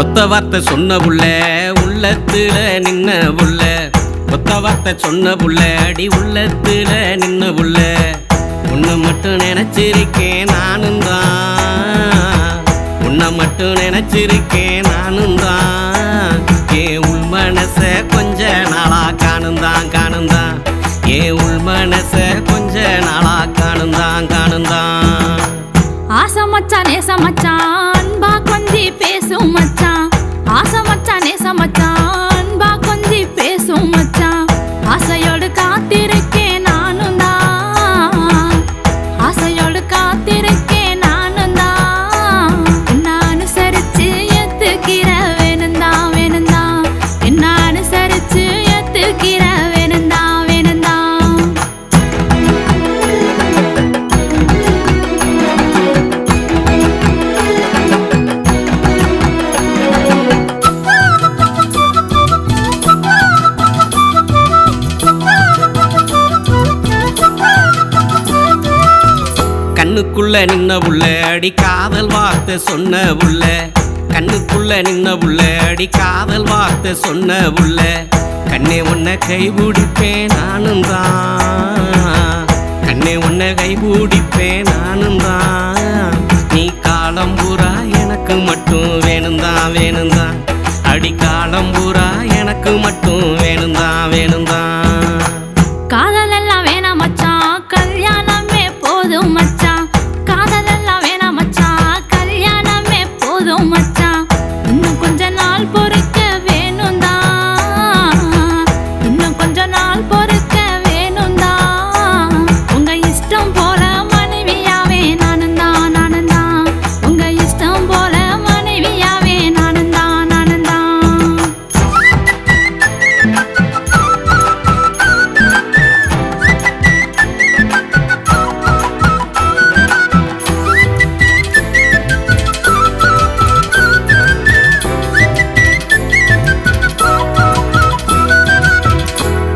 ஒத்த வார்த்தை சொன்ன புள்ள உள்ளத்துல நின்ன புள்ள, ஒத்த வார்த்தை சொன்ன புள்ள அடி உள்ளத்துல நின்ன புள்ள. உன்னை மட்டும் நினைச்சிருக்கேன் நானும் தான், உன்னை மட்டும் நினைச்சிருக்கேன் நானும் தான். ஏன் உள் மனச கொஞ்ச நாளா காணுந்தான் காணுந்தான், ஏன் உள் மனச கொஞ்ச நாளா காணுந்தான் காணுந்தான். ஆசை மச்சான் நேச மச்சான் அன்பா கொஞ்சி பேசும் மச்சான், ஆசை மச்சான் நேச மச்சான் அன்பா கொஞ்சி பேசும் மச்சான். ஆசையோடு காத்திருக்கேன் நானும் தான், ஆசையோடு காத்திருக்கேன் நானும் தான். என்ன அனுசரிச்சு ஏத்துக்கிற வேணுந்தான் வேணுந்தான், என்ன அனுசரிச்சு ஏத்துக்கிற வேணுந்தான் வேணுந்தான். கண்ணுக்குள்ள நின்ன புள்ள அடி காதல் வார்த்தை சொன்ன புள்ள, கண்ணுக்குள்ள நின்ன புள்ள அடி காதல் வார்த்தை சொன்ன புள்ள. கண்ணே உன்னை கைபிடிப்பேன் நானும் தான், கண்ணே உன்னை கைபிடிப்பேன் நானும் தான். நீ காலம் பூரா எனக்கு மட்டும் வேணுந்தான் வேணுந்தான், அடி காலம் பூரா எனக்கு மட்டும் வேணுந்தான் வேணுந்தான். காதல் எல்லாம் வேணாம் மச்சான் கல்யாணமே போதும் மச்சான், காதல் எல்லாம் வேணாம் மச்சான் கல்யாணமே போதும் மச்சான். இன்னும் கொஞ்ச நாள் பொறுக்க வேணும் தான், இன்னும் கொஞ்ச நாள் பொறுக்க வேணும் தான். உங்க இஷ்டம் போல மனைவியாவே நானும் தான் நானும் தான், உங்க இஷ்டம் போல மனைவியாவே நானும் தான் நானும் தான்.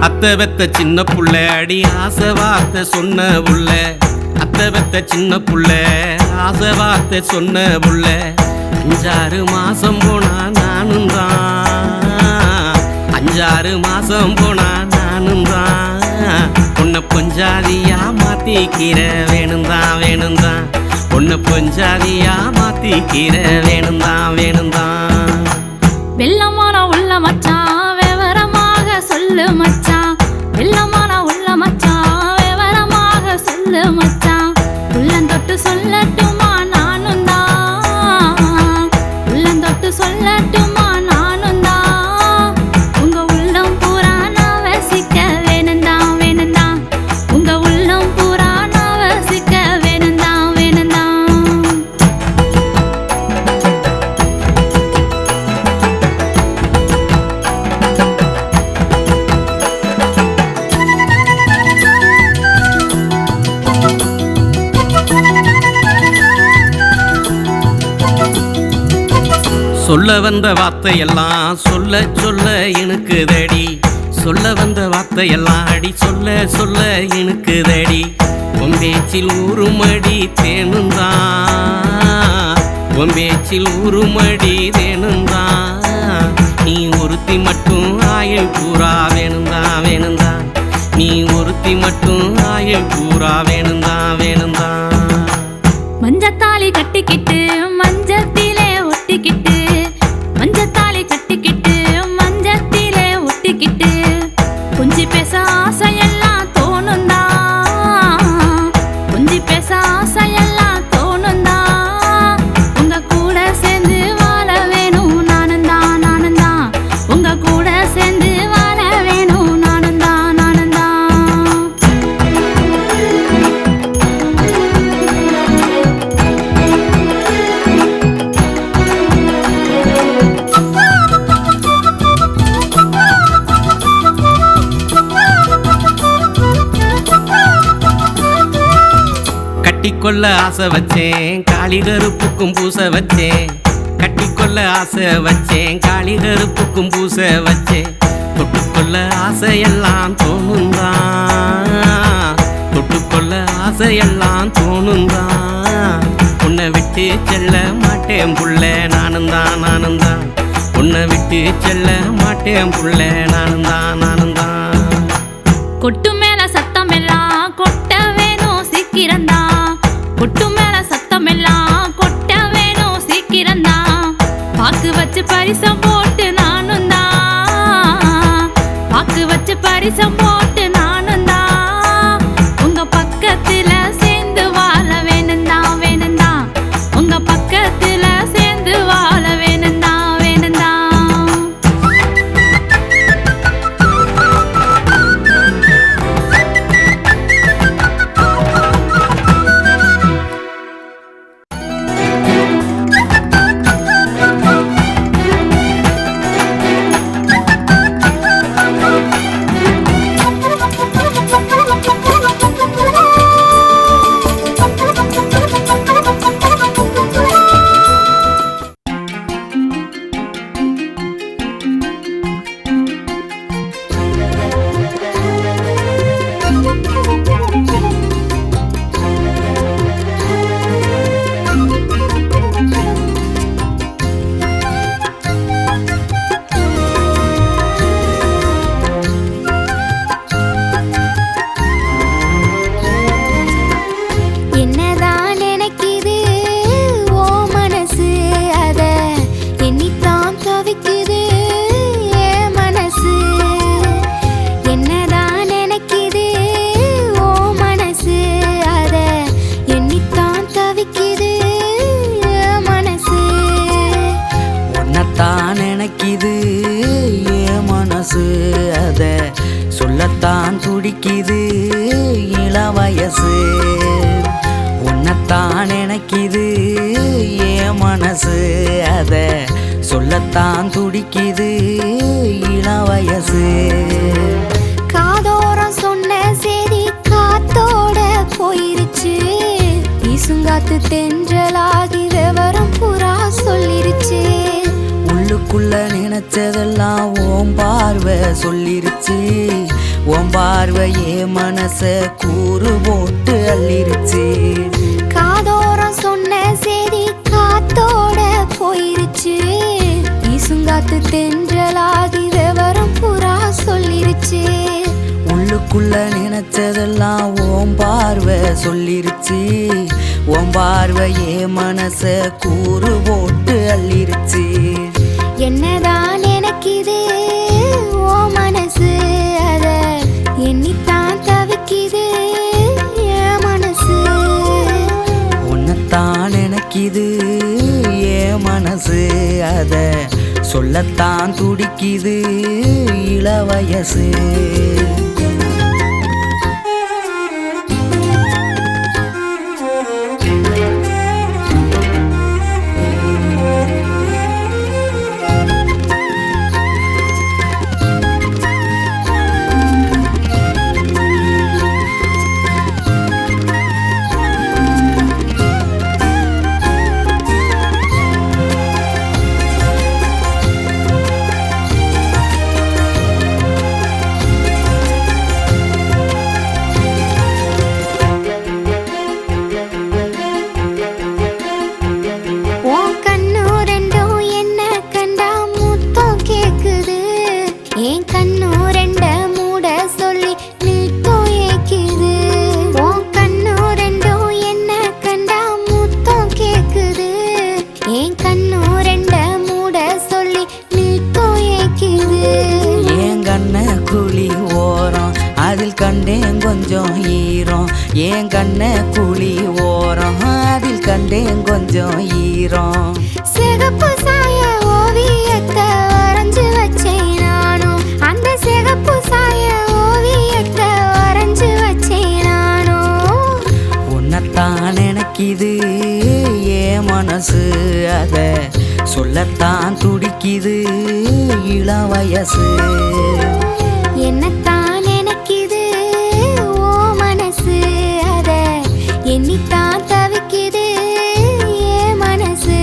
அத்தை வெத்த சின்ன புள்ள அடி ஆசை வார்த்தை சொன்ன புள்ள, அத்தை வெத்த சின்ன புள்ள ஆசை வார்த்தை சொன்ன புள்ள. 5-6 மாசம் போனா நானும் தான், 5-6 மாசம் போனா நானும் தான். உன்னை பொஞ்சாதியா மாத்திக்கிற வேணுந்தான் வேணுந்தான், உன்னை பொஞ்சாதியா மாத்திக்கிற வேணுந்தான் வேணுந்தான். வெள்ளமான உள்ள மச்சான் விவரமாக சொல்லு மச்சான், வெள்ளமான உள்ள மச்சான் விவரமாக சொல்லு மச்சான். உள்ளந்தொட்டு சொல்லட்டுமா நானும் தான், உள்ளந்தொட்டு சொல்லட்டுமா நானும் தான். உங்க உள்ளம் பூரா நான் வசிக்க வேணுந்தான் வேணுந்தான், உங்க உள்ளம் பூரா நான் வசிக்க வேணுந்தான் வேணுந்தான். சொல்ல வந்த வார்த்தையெல்லாம் சொல்ல சொல்ல இனுக்குதடி, சொல்ல வந்த வார்த்தையெல்லாம் அடி சொல்ல சொல்ல இனுக்குதடி. உன் பேச்சில் ஊறுமடி தேனுந்தான், உன் பேச்சில் ஊறுமடி தேனுந்தான். நீ ஒருத்தி மட்டும் ஆயுள் பூரா வேணுந்தான் வேணுந்தான், நீ ஒருத்தி மட்டும் ஆயுள் பூரா வேணுந்தான் வேணுந்தான். மஞ்சத்தாலி கட்டிக்கிட்டு மஞ்சத்திலே ஒட்டிக்கிட்டு, மஞ்சத்தாலி கட்டிக்கிட்டு மஞ்சத்திலே ஒட்டிக்கிட்டு. கொஞ்சி பேச ஆசையெல்லாம் தோணுந்தா, கொஞ்சி பேச ஆசையெல்லாம் தோணுந்தா. உங்க கூட சேர்ந்து வாழ வேணும் நானும் தான் நானும் தான், உங்க கூட சேர்ந்து வாழ வேணும் நானும் தான் நானும் தான். கட்டிக்கொள்ள ஆசை வச்சேன் காளி கருப்புக்கும் பூச வச்சேன், கட்டிக்கொள்ள ஆசை வச்சேன் காளி கருப்புக்கும் பூச வச்சேன். தொட்டுக்கொள்ள ஆசையெல்லாம் தோணுந்தான், தொட்டுக்கொள்ள ஆசையெல்லாம் தோணுந்தான். உன்னை விட்டு செல்ல மாட்டேன் புள்ள நானும் தான் உன்னை விட்டு செல்ல மாட்டேன் புள்ள நானும் தான் கொட்டு மேல சத்தம் எல்லாம் கொட்ட வேணும் சீக்கிரந்தா கொட்டு மேல சத்தம் எல்லாம் கொட்ட வேணும் சீக்கிரந்தா பாக்கு வச்சு பரிசம் போட்டு நானும் தான் பாக்கு வச்சு பரிசம் போட்டு நானும் தான் உங்க பக்கத்துல சேர்ந்து வாழ வேணுந்தா உங்க பக்கத்துல சேர்ந்து வாழ வேணுந்தா சொல்லத்தான் துடிக்குது இளவயசு உன்னைத்தான் நினைக்குது என் மனசு அத சொல்லத்தான் துடிக்குது இளவயசு காதோரம் சொன்ன செய்தி காத்தோட போயிருச்சு வீசுங்காத்து தென்றலாகி விவரம் புறா சொல்லிருச்சு உள்ளுக்குள்ள நினைச்சதெல்லாம் ஓம் பார்வை சொல்லிருச்சு ஓம் பார்வையே மனச கூறு போட்டு அள்ளிருச்சு காதோரம் சொன்ன செய்தி காத்தோட போயிருச்சு வீசுங்காத்து தென்றலாகி விவரம் புறா சொல்லிருச்சு உள்ளுக்குள்ள நினைச்சதெல்லாம் ஓம் பார்வை சொல்லிருச்சு ஓம் பார்வையே மனச கூறு போட்டு அள்ளிருச்சு என்னதான் நினைக்குது ஓ மனசு அத எண்ணித்தான் தவிக்குது என் மனசு உன்னைத்தான் நினைக்குது என் மனசு அத சொல்லத்தான் துடிக்குது இளவயசு கண்டேன் கொஞ்சம் ஈரம் ஏன் கண்ண குழி ஓரம் அதில் கண்டேன் கொஞ்சம் ஈரம் சிகப்பு சாய ஓவியத்தை வரைஞ்சு வச்சேன் நானும் அந்த சிகப்பு சாய ஓவியத்தை வரைஞ்சு வச்சேன் நானும் உன்னைத்தான் நினைக்குது ஏன் மனசு அத சொல்லத்தான் துடிக்குது இளவயசு என்னத்தான் நினைக்குது ஓ மனசு அத எண்ணித்தான் தவிக்குது ஏன் மனசு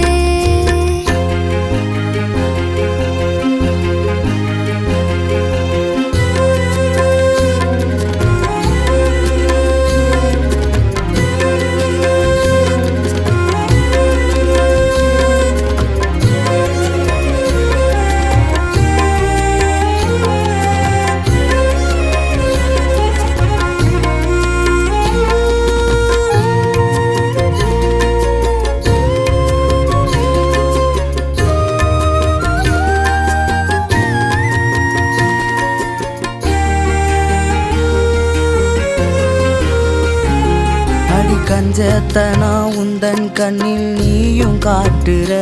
கஞ்சத்தனா உந்தன் கண்ணில் நீயும் காட்டுற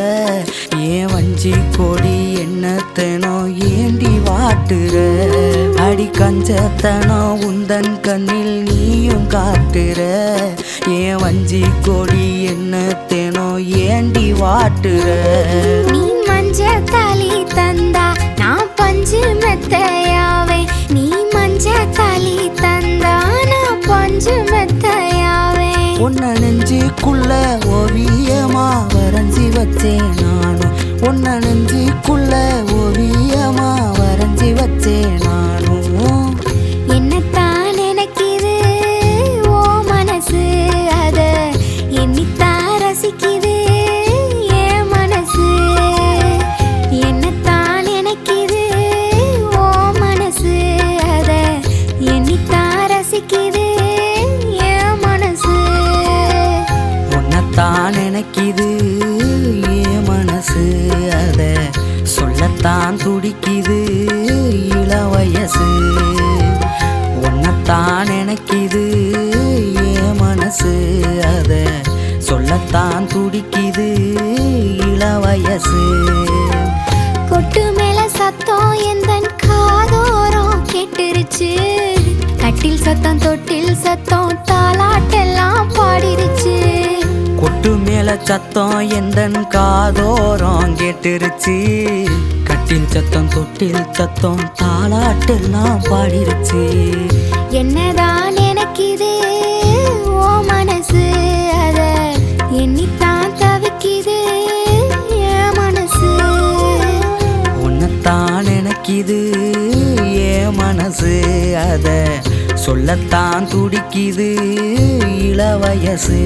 ஏன் வஞ்சி கொடி என்னத்தனோ ஏண்டி வாட்டுற அடி கஞ்சத்தனா உந்தன் கண்ணில் நீயும் காட்டுற ஏன் வஞ்சி கொடி என்னத்தனோ ஏண்டி வாட்டுற நீ மஞ்ச தாலி தந்தா நான் பஞ்சு மெத்தையாவே நீ மஞ்ச தாலி தந்தா நான் பஞ்சு மெத்தையாவே உன்னை நெஞ்சுக்குள்ள ஓவியமா வரைஞ்சி வச்சேன் நானும் உன்னை நெஞ்சுக்குள்ள ஓவியமா வரைஞ்சி வச்சேன் நானும் என்னத்தான் நினைக்குது ஓ மனசு அத எண்ணித்தான் ரசிக்குது என் மனசு என்னத்தான் நினைக்குது ஓ மனசு அத எண்ணித்தான் ரசிக்குது என் மனசு உன்னைத்தான் நினைக்குது என் மனசு அத சொல்லத்தான் துடிக்குது இள வயசு உன்னைத்தான் நினைக்குது என் மனசு அத சொல்லத்தான் துடிக்குது இள வயசு கொட்டு மேல சத்தம் எந்தன் காதோரம் கேட்டுருச்சு கட்டில் சத்தம் தொட்டில் சத்தம் தாலாட்டெல்லாம் பாடிருச்சு கொட்டு மேல சத்தம் எந்தன் காதோரம் கேட்டுருச்சு கட்டில் சத்தம் தொட்டில் சத்தம் தாலாட்டெல்லாம் பாடிருச்சு என்னதான் நினைக்குது ஓ மனசு அத எண்ணித்தான் தவிக்குது என் மனசு உன்னைத்தான் நினைக்குது என் மனசு அத சொல்லத்தான் துடிக்குது இள வயசு